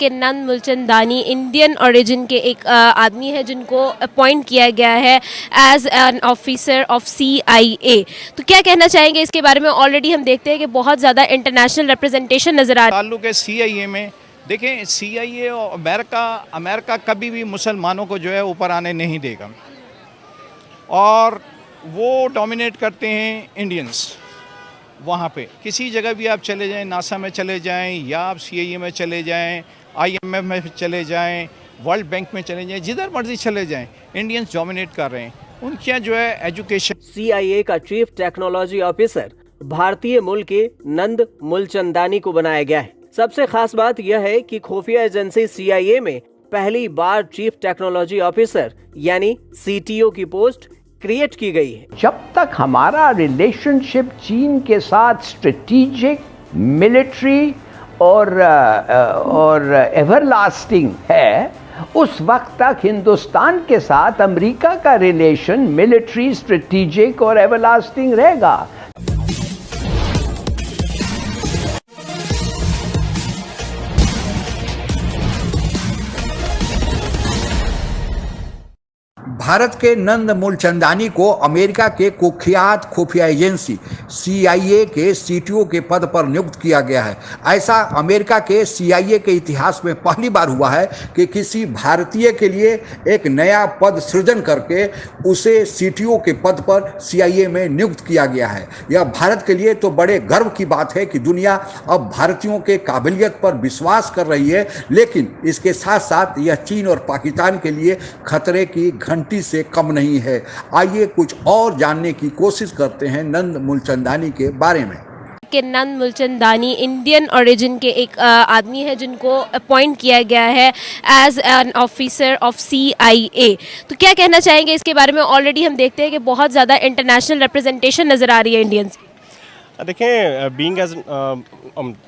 कि नंद Mulchandani Indian origin के एक आदमी है जिनको अपॉइंट किया गया है as an officer of CIA। तो क्या कहना चाहेंगे इसके बारे में? ऑलरेडी हम देखते हैं कि बहुत ज़्यादा इंटरनेशनल रिप्रेजेंटेशन नज़र आ रही है। ताल्लुक है CIA में। देखें, CIA और अमेरिका कभी भी मुसलमानों को जो है ऊपर आने नहीं देगा और वो डोमिनेट करते हैं इंडियंस। वहाँ पे किसी जगह भी आप चले जाएं, नासा में चले जाएं या आप CIA में चले जाएं, IMF में चले जाएं, वर्ल्ड बैंक में चले जाएं, जिधर मर्जी चले जाएं, इंडियंस डोमिनेट कर रहे हैं। उनके जो है एजुकेशन। CIA का चीफ टेक्नोलॉजी ऑफिसर भारतीय मूल के नंद मुलचंदानी को बनाया गया है। सबसे खास बात यह है कि खुफिया एजेंसी CIA में पहली बार चीफ टेक्नोलॉजी ऑफिसर यानी CTO की पोस्ट क्रिएट की गई है। जब तक हमारा रिलेशनशिप चीन के साथ स्ट्रेटेजिक, मिलिट्री और एवरलास्टिंग है, उस वक्त तक हिंदुस्तान के साथ अमेरिका का रिलेशन मिलिट्री, स्ट्रेटेजिक और एवरलास्टिंग रहेगा। भारत के नंद मुलचंदानी को अमेरिका के कुख्यात खुफिया एजेंसी CIA के CTO के पद पर नियुक्त किया गया है। ऐसा अमेरिका के CIA के इतिहास में पहली बार हुआ है कि किसी भारतीय के लिए एक नया पद सृजन करके उसे CTO के पद पर CIA में नियुक्त किया गया है। यह भारत के लिए तो बड़े गर्व की बात है कि दुनिया अब भारतीयों के काबिलियत पर विश्वास कर रही है, लेकिन इसके साथ साथ यह चीन और पाकिस्तान के लिए खतरे की घंटी से कम नहीं है। आइए कुछ और जानने की कोशिश करते हैं नंद मुलचंदानी के बारे में। कि नंद मुलचंदानी इंडियन ओरिजिन के एक आदमी है जिनको अपॉइंट किया गया है as an officer of CIA। तो क्या कहना चाहेंगे इसके बारे में? ऑलरेडी हम देखते हैं कि बहुत ज़्यादा इंटरनेशनल रिप्रेजेंटेशन नज़र आ रही है इंडियंस। देखें, बीइंग एज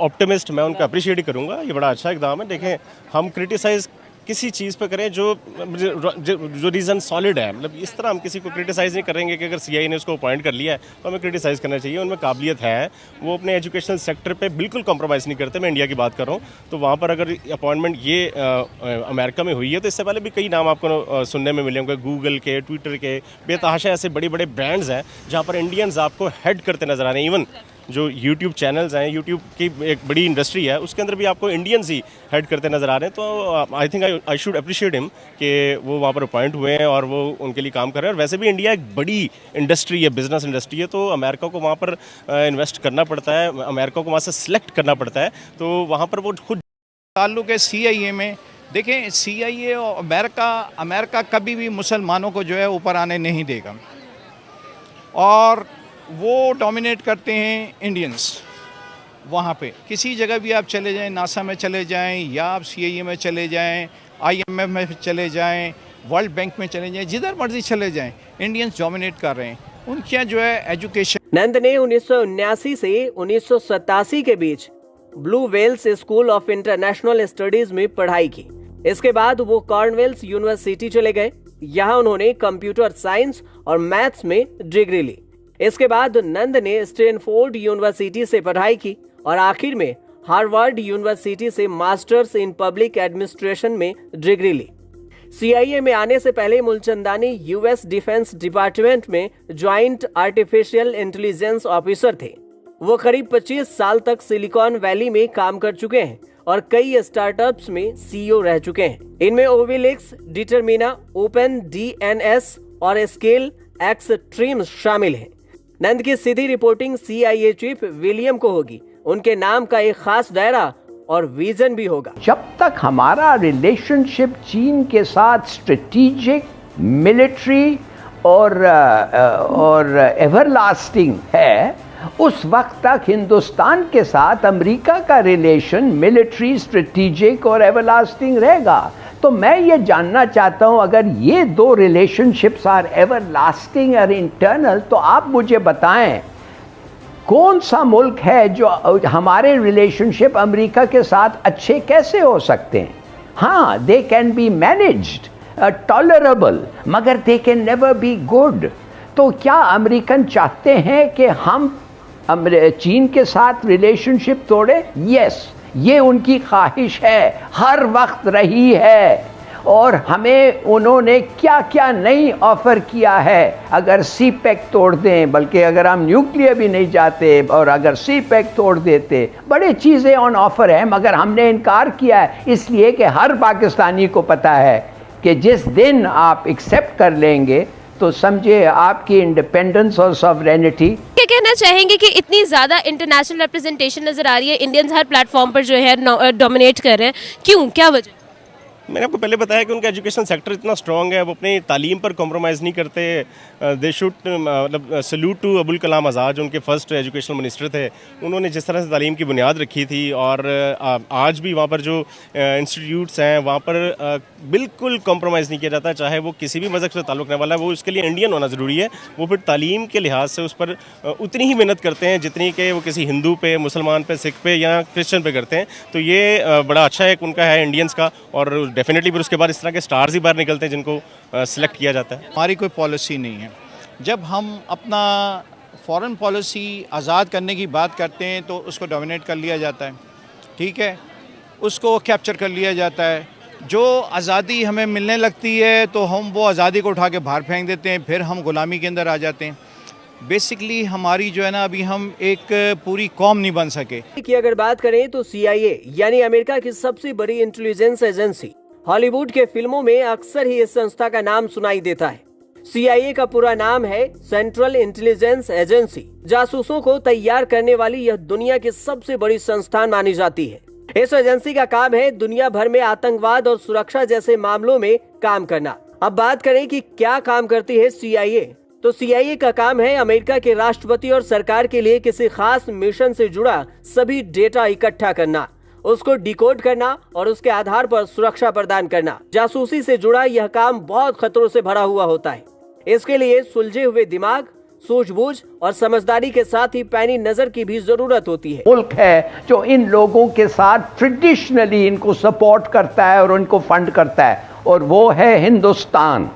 ऑप्टिमिस्ट मैं उनका अप्रिशिएट ही करूँगा। ये बड़ा अच्छा इक़दाम है। देखें, हम क्रिटिसाइज़ किसी चीज़ पर करें जो रीज़न सॉलिड है। मतलब इस तरह हम किसी को क्रिटिसाइज़ नहीं करेंगे कि अगर CIA ने उसको अपॉइंट कर लिया है तो हमें क्रिटिसाइज़ करना चाहिए। उनमें काबिलियत है, वो अपने एजुकेशनल सेक्टर पे बिल्कुल कॉम्प्रोमाइज़ नहीं करते। मैं इंडिया की बात कर रहा हूँ, तो वहाँ पर अगर अपॉइंटमेंट ये अमेरिका में हुई है तो इससे पहले भी कई नाम आपको सुनने में मिले होंगे, गूगल के, ट्विटर के, बेतहाशा ऐसे बड़े बड़े ब्रांड्स हैं जहाँ पर इंडियंस आपको हेड करते नज़र आ रहे हैं। इवन जो YouTube चैनल्स हैं, YouTube की एक बड़ी इंडस्ट्री है, उसके अंदर भी आपको इंडियंस ही हेड करते नज़र आ रहे हैं। तो I think I should appreciate him कि वो वहाँ पर अपॉइंट हुए हैं और वो उनके लिए काम कर रहे हैं। और वैसे भी इंडिया एक बड़ी इंडस्ट्री है, बिजनेस इंडस्ट्री है, तो अमेरिका को वहाँ पर इन्वेस्ट करना पड़ता है, अमेरिका को वहाँ से सिलेक्ट करना पड़ता है, तो वहाँ पर वो खुद। ताल्लुक है CIA में। देखें, CIA और अमेरिका कभी भी मुसलमानों को जो है ऊपर आने नहीं देगा और वो डोमिनेट करते हैं इंडियंस। वहाँ पे किसी जगह भी आप चले जाएं, नासा में चले जाएं या आप CIA में चले जाएं, IMF में चले जाएं, वर्ल्ड बैंक में चले जाएं, जिधर मर्जी चले जाएं, इंडियंस डोमिनेट कर रहे हैं। उनके जो है एजुकेशन। नंद ने 1979 से 1987 के बीच Blue Wells School of International Studies में पढ़ाई की। इसके बाद वो कॉर्नवेल्स यूनिवर्सिटी चले गए। यहाँ उन्होंने कंप्यूटर साइंस और मैथ्स में डिग्री ली। इसके बाद नंद ने स्टैनफोर्ड यूनिवर्सिटी से पढ़ाई की और आखिर में हार्वर्ड यूनिवर्सिटी से मास्टर्स इन पब्लिक एडमिनिस्ट्रेशन में डिग्री ली। CIA में आने से पहले मुलचंदानी US डिफेंस डिपार्टमेंट में ज्वाइंट आर्टिफिशियल इंटेलिजेंस ऑफिसर थे। वो करीब 25 साल तक सिलिकॉन वैली में काम कर चुके हैं और कई स्टार्टअप्स में CEO रह चुके हैं। इनमें ओविलिक्स, डिटरमिना, OpenDNS और स्केल एक्सट्रीम शामिल हैं। नंद की सीधी रिपोर्टिंग CIA चीफ विलियम को होगी। उनके नाम का एक खास दायरा और विजन भी होगा। जब तक हमारा रिलेशनशिप चीन के साथ स्ट्रेटेजिक, मिलिट्री और एवरलास्टिंग है, उस वक्त तक हिंदुस्तान के साथ अमेरिका का रिलेशन मिलिट्री, स्ट्रेटेजिक और एवरलास्टिंग रहेगा। तो मैं ये जानना चाहता हूं, अगर ये दो रिलेशनशिप्स आर एवरलास्टिंग और इंटरनल, तो आप मुझे बताएं कौन सा मुल्क है जो हमारे रिलेशनशिप अमेरिका के साथ अच्छे कैसे हो सकते हैं? हाँ, they can be managed, tolerable, मगर they can never be good. तो क्या अमेरिकन चाहते हैं कि हम चीन के साथ रिलेशनशिप तोड़े? यस, ये उनकी ख्वाहिश है, हर वक्त रही है। और हमें उन्होंने क्या क्या नहीं ऑफ़र किया है। अगर सी पैक तोड़ दें, बल्कि अगर हम न्यूक्लियर भी नहीं जाते और अगर सी पैक तोड़ देते, बड़े चीज़ें ऑन ऑफ़र हैं, मगर हमने इनकार किया है इसलिए कि हर पाकिस्तानी को पता है कि जिस दिन आप एक्सेप्ट कर लेंगे तो समझे आपकी इंडिपेंडेंस और सॉवरेनिटी। क्या कहना चाहेंगे कि इतनी ज़्यादा इंटरनेशनल रिप्रेजेंटेशन नज़र आ रही है, इंडियंस हर प्लेटफॉर्म पर जो है डोमिनेट कर रहे हैं, क्यों, क्या वजह? मैंने आपको पहले बताया कि उनका एजुकेशन सेक्टर इतना स्ट्रॉन्ग है, वो अपनी तालीम पर कॉम्प्रोमाइज़ नहीं करते। दे शुड मतलब सल्यूट टू अबुल कलाम आज़ाद, जो उनके फर्स्ट एजुकेशनल मिनिस्टर थे। उन्होंने जिस तरह से तालीम की बुनियाद रखी थी, और आज भी वहाँ पर जो इंस्टीट्यूट्स हैं वहाँ पर बिल्कुल कॉम्प्रोमाइज़ नहीं किया जाता, चाहे वो किसी भी मज़हब से ताल्लुक़ रखने वाला है। वो उसके लिए इंडियन होना ज़रूरी है। वो फिर तालीम के लिहाज से उस पर उतनी ही मेहनत करते हैं जितनी कि वो किसी हिंदू पे, मुसलमान पे, सिख पे या क्रिश्चियन पे करते हैं। तो ये बड़ा अच्छा एक उनका है इंडियंस का, और डेफिनेटली फिर उसके बाद इस तरह के स्टार्स ही बाहर निकलते हैं जिनको सिलेक्ट किया जाता है। हमारी कोई पॉलिसी नहीं है। जब हम अपना फॉरेन पॉलिसी आज़ाद करने की बात करते हैं तो उसको डोमिनेट कर लिया जाता है, ठीक है, उसको कैप्चर कर लिया जाता है। जो आज़ादी हमें मिलने लगती है तो हम वो आज़ादी को उठा के बाहर फेंक देते हैं, फिर हम गुलामी के अंदर आ जाते हैं। बेसिकली हमारी जो है ना, अभी हम एक पूरी कौम नहीं बन सके। की अगर बात करें तो CIA यानी अमेरिका की सबसे बड़ी इंटेलिजेंस एजेंसी, हॉलीवुड के फिल्मों में अक्सर ही इस संस्था का नाम सुनाई देता है। CIA का पूरा नाम है सेंट्रल इंटेलिजेंस एजेंसी। जासूसों को तैयार करने वाली यह दुनिया की सबसे बड़ी संस्थान मानी जाती है। इस एजेंसी का काम है दुनिया भर में आतंकवाद और सुरक्षा जैसे मामलों में काम करना। अब बात करें कि क्या काम करती है CIA, तो CIA का काम है अमेरिका के राष्ट्रपति और सरकार के लिए किसी खास मिशन से जुड़ा सभी डेटा इकट्ठा करना, उसको डिकोड करना और उसके आधार पर सुरक्षा प्रदान करना। जासूसी से जुड़ा यह काम बहुत खतरों से भरा हुआ होता है। इसके लिए सुलझे हुए दिमाग, सूझबूझ और समझदारी के साथ ही पैनी नजर की भी जरूरत होती है। मुल्क है जो इन लोगों के साथ ट्रेडिशनली इनको सपोर्ट करता है और उनको फंड करता है, और वो है हिंदुस्तान।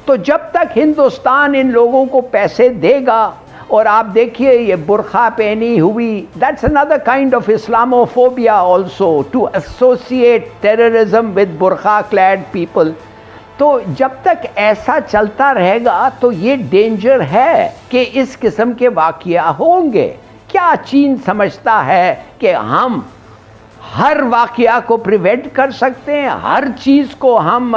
तो जब तक हिंदुस्तान इन लोगों को पैसे देगा, और आप देखिए ये बुरखा पहनी हुई, that's another kind of Islamophobia also, to associate terrorism with burqa clad people. तो जब तक ऐसा चलता रहेगा तो ये डेंजर है कि इस किस्म के वाक़या होंगे। क्या चीन समझता है कि हम हर वाक़या को प्रिवेंट कर सकते हैं, हर चीज़ को हम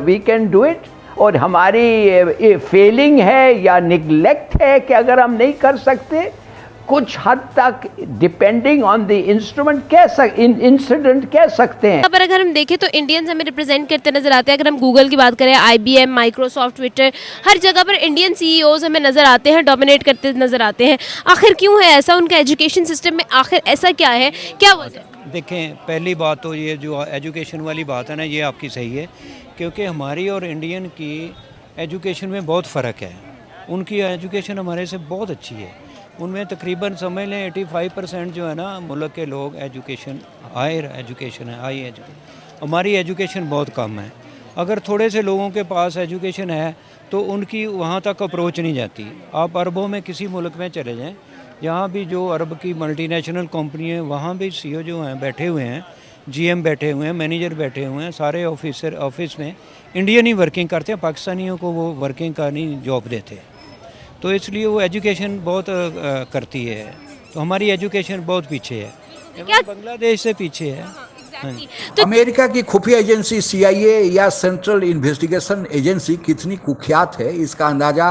वी कैन डू इट? और हमारी फेलिंग है या निगलेक्ट है कि अगर हम नहीं कर सकते, कुछ हद तक depending on the instrument incident कह सकते हैं। पर अगर हम देखें तो इंडियंस हमें रिप्रेजेंट करते नजर आते हैं। अगर हम गूगल की बात करें, IBM, माइक्रोसॉफ्ट, ट्विटर, हर जगह पर इंडियन CEOs हमें नजर आते हैं, डोमिनेट करते नजर आते हैं। आखिर क्यों है ऐसा? उनका एजुकेशन सिस्टम में आखिर ऐसा क्या है, क्या वजह? देखें, पहली बात तो ये जो एजुकेशन वाली बात है ना, ये आपकी सही है, क्योंकि हमारी और इंडियन की एजुकेशन में बहुत फ़र्क है। उनकी एजुकेशन हमारे से बहुत अच्छी है। उनमें तकरीबन समझ लें 85% जो है ना मुल्क के लोग एजुकेशन, हायर एजुकेशन है, हाई एजुकेशन। हमारी एजुकेशन बहुत कम है। अगर थोड़े से लोगों के पास एजुकेशन है तो उनकी वहाँ तक अप्रोच नहीं जाती। आप अरबों में किसी मुल्क में चले जाएं, यहाँ भी जो अरब की मल्टीनेशनल कंपनी है, वहाँ भी CEO जो हैं बैठे हुए हैं, GM बैठे हुए हैं, मैनेजर बैठे हुए हैं, सारे ऑफिस में इंडियन ही वर्किंग करते हैं, पाकिस्तानियों को वो वर्किंग का नहीं जॉब देते। तो इसलिए वो एजुकेशन बहुत करती है। तो हमारी एजुकेशन बहुत पीछे है, बांग्लादेश से पीछे है। तो अमेरिका की खुफिया एजेंसी CIA या सेंट्रल इन्वेस्टिगेशन एजेंसी कितनी कुख्यात है, इसका अंदाज़ा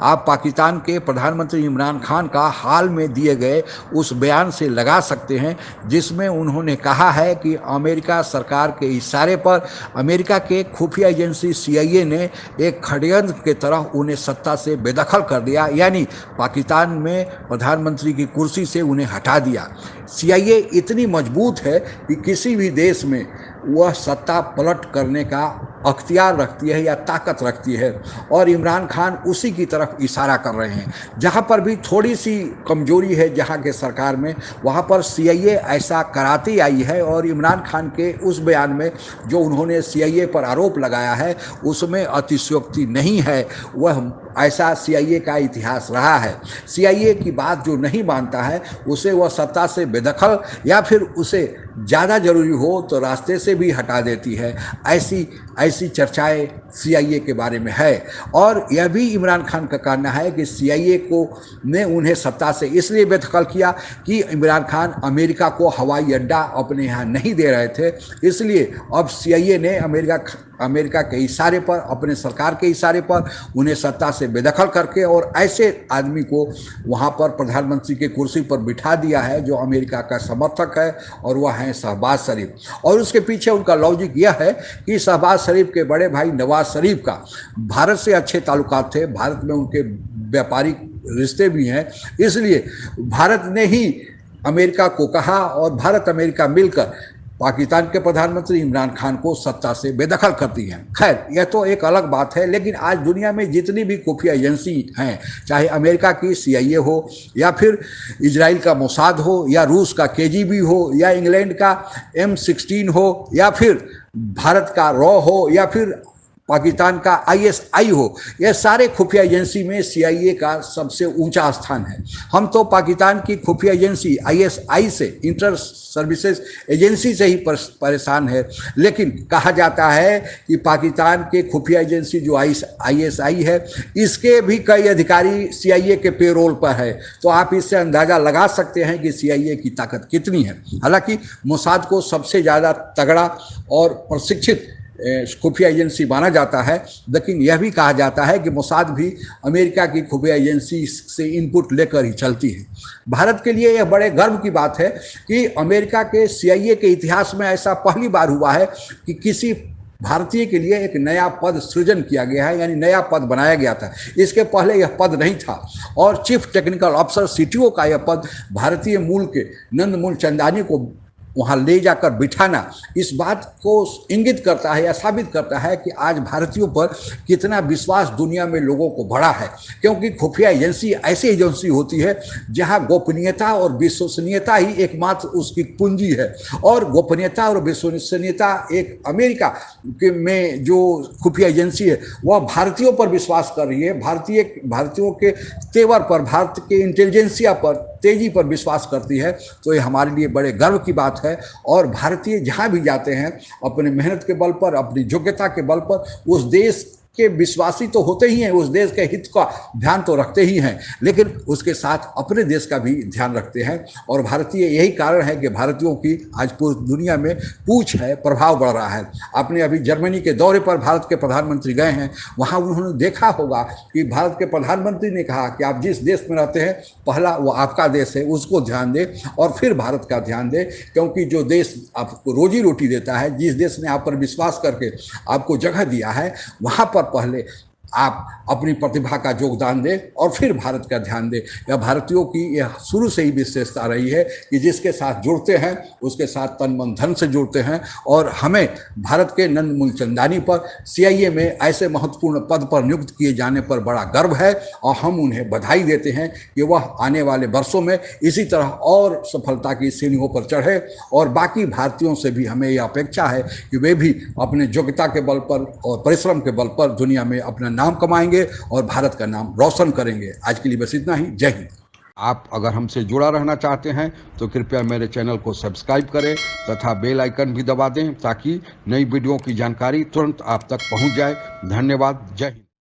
आप पाकिस्तान के प्रधानमंत्री इमरान खान का हाल में दिए गए उस बयान से लगा सकते हैं, जिसमें उन्होंने कहा है कि अमेरिका सरकार के इशारे पर अमेरिका के खुफिया एजेंसी CIA ने एक षड्यंत्र की तरह उन्हें सत्ता से बेदखल कर दिया, यानी पाकिस्तान में प्रधानमंत्री की कुर्सी से उन्हें हटा दिया। CIA इतनी मजबूत है कि किसी भी देश में वह सत्ता पलट करने का अख्तियार रखती है या ताकत रखती है, और इमरान खान उसी की तरफ इशारा कर रहे हैं। जहां पर भी थोड़ी सी कमजोरी है जहां के सरकार में, वहां पर CIA ऐसा कराती आई है, और इमरान खान के उस बयान में जो उन्होंने CIA पर आरोप लगाया है उसमें अतिशयोक्ति नहीं है। वह ऐसा CIA का इतिहास रहा है। CIA की बात जो नहीं मानता है उसे वह सत्ता से बेदखल या फिर उसे ज़्यादा जरूरी हो तो रास्ते से भी हटा देती है। ऐसी चर्चाएं CIA के बारे में है, और यह भी इमरान खान का कहना है कि CIA ने उन्हें सत्ता से इसलिए बेदखल किया कि इमरान खान अमेरिका को हवाई अड्डा अपने यहाँ नहीं दे रहे थे, इसलिए अब CIA ने अमेरिका के इशारे पर, अपने सरकार के इशारे पर उन्हें सत्ता से बेदखल करके और ऐसे आदमी को वहाँ पर प्रधानमंत्री के कुर्सी पर बिठा दिया है जो अमेरिका का समर्थक है, और वह है शहबाज शरीफ। और उसके पीछे उनका लॉजिक यह है कि शहबाज शरीफ के बड़े भाई नवाज शरीफ का भारत से अच्छे ताल्लुकात थे, भारत में उनके व्यापारिक रिश्ते भी हैं, इसलिए भारत ने ही अमेरिका को कहा और भारत अमेरिका मिलकर पाकिस्तान के प्रधानमंत्री इमरान खान को सत्ता से बेदखल करती हैं। खैर, यह तो एक अलग बात है, लेकिन आज दुनिया में जितनी भी खुफिया एजेंसी हैं, चाहे अमेरिका की CIA हो या फिर इजराइल का मोसाद हो या रूस का KGB हो या इंग्लैंड का M16 हो या फिर भारत का रॉ हो या फिर पाकिस्तान का ISI हो, यह सारे खुफिया एजेंसी में CIA का सबसे ऊंचा स्थान है। हम तो पाकिस्तान की खुफिया एजेंसी ISI से, इंटर सर्विसेज एजेंसी से ही परेशान है, लेकिन कहा जाता है कि पाकिस्तान के खुफिया एजेंसी जो ISI है, इसके भी कई अधिकारी CIA के पेरोल पर है, तो आप इससे अंदाज़ा लगा सकते हैं कि CIA की ताकत कितनी है। हालांकि मोसाद को सबसे ज़्यादा तगड़ा और प्रशिक्षित खुफिया एजेंसी माना जाता है, लेकिन यह भी कहा जाता है कि मोसाद भी अमेरिका की खुफिया एजेंसी से इनपुट लेकर ही चलती है। भारत के लिए यह बड़े गर्व की बात है कि अमेरिका के CIA के इतिहास में ऐसा पहली बार हुआ है कि किसी भारतीय के लिए एक नया पद सृजन किया गया है, यानी नया पद बनाया गया था। इसके पहले यह पद नहीं था, और चीफ टेक्निकल अफसर CTO का यह पद भारतीय मूल के नंद मूलचंदानी को वहाँ ले जाकर बिठाना इस बात को इंगित करता है या साबित करता है कि आज भारतीयों पर कितना विश्वास दुनिया में लोगों को बढ़ा है, क्योंकि खुफिया एजेंसी ऐसी एजेंसी होती है जहाँ गोपनीयता और विश्वसनीयता ही एकमात्र उसकी पूंजी है, और गोपनीयता और विश्वसनीयता एक अमेरिका में जो खुफिया एजेंसी है वह भारतीयों पर विश्वास कर रही है, भारतीयों के तेवर पर, भारत के इंटेलिजेंसिया पर, तेजी पर विश्वास करती है। तो ये हमारे लिए बड़े गर्व की बात है, और भारतीय जहाँ भी जाते हैं अपने मेहनत के बल पर, अपनी योग्यता के बल पर उस देश के विश्वासी तो होते ही हैं, उस देश के हित का ध्यान तो रखते ही हैं, लेकिन उसके साथ अपने देश का भी ध्यान रखते हैं। और भारतीय यही कारण है कि भारतीयों की आज पूरी दुनिया में पूछ है, प्रभाव बढ़ रहा है। आपने अभी जर्मनी के दौरे पर भारत के प्रधानमंत्री गए हैं, वहाँ उन्होंने देखा होगा कि भारत के प्रधानमंत्री ने कहा कि आप जिस देश में रहते हैं पहला वो आपका देश है, उसको ध्यान दें और फिर भारत का ध्यान दें, क्योंकि जो देश आपको रोजी रोटी देता है, जिस देश ने आप पर विश्वास करके आपको जगह दिया है, वहाँ पर पहले आप अपनी प्रतिभा का योगदान दें और फिर भारत का ध्यान दें। यह भारतीयों की यह शुरू से ही विशेषता रही है कि जिसके साथ जुड़ते हैं उसके साथ तन मन धन से जुड़ते हैं, और हमें भारत के नंद मूलचंदानी पर CIA में ऐसे महत्वपूर्ण पद पर नियुक्त किए जाने पर बड़ा गर्व है, और हम उन्हें बधाई देते हैं कि वह आने वाले वर्षों में इसी तरह और सफलता की सीढ़ियों पर चढ़े। और बाकी भारतीयों से भी हमें यह अपेक्षा है कि वे भी अपने योग्यता के बल पर और परिश्रम के बल पर दुनिया में अपना नाम कमाएंगे और भारत का नाम रोशन करेंगे। आज के लिए बस इतना ही। जय हिंद। आप अगर हमसे जुड़ा रहना चाहते हैं तो कृपया मेरे चैनल को सब्सक्राइब करें तथा बेल आइकन भी दबा दें ताकि नई वीडियो की जानकारी तुरंत आप तक पहुंच जाए। धन्यवाद। जय हिंद।